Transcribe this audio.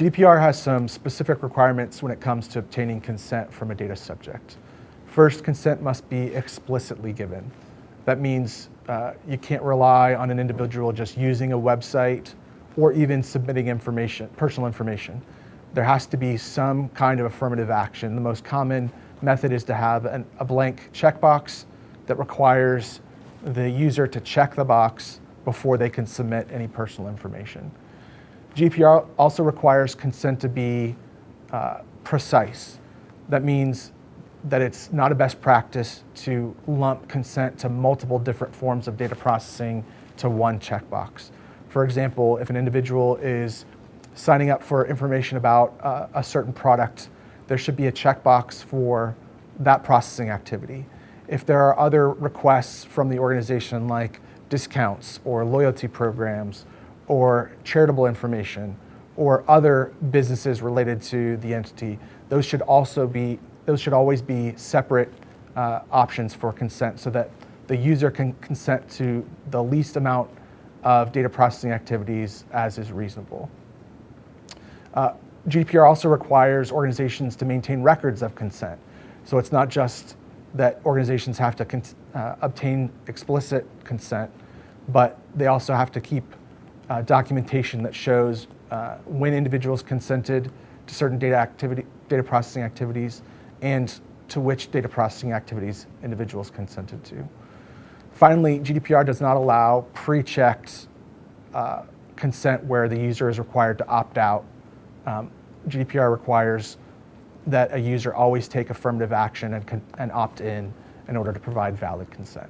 GDPR has some specific requirements when it comes to obtaining consent from a data subject. First, consent must be explicitly given. That means you can't rely on an individual just using a website or even submitting information, personal information. There has to be some kind of affirmative action. The most common method is to have a blank checkbox that requires the user to check the box before they can submit any personal information. GDPR also requires consent to be precise. That means that it's not a best practice to lump consent to multiple different forms of data processing to one checkbox. For example, if an individual is signing up for information about a certain product, there should be a checkbox for that processing activity. If there are other requests from the organization like discounts or loyalty programs or charitable information or other businesses related to the entity, those should always be separate options for consent so that the user can consent to the least amount of data processing activities as is reasonable. GDPR also requires organizations to maintain records of consent. So it's not just that organizations have to obtain explicit consent, but they also have to keep documentation that shows when individuals consented to certain data processing activities and to which data processing activities individuals consented to. Finally, GDPR does not allow pre-checked consent where the user is required to opt out. GDPR requires that a user always take affirmative action and opt in order to provide valid consent.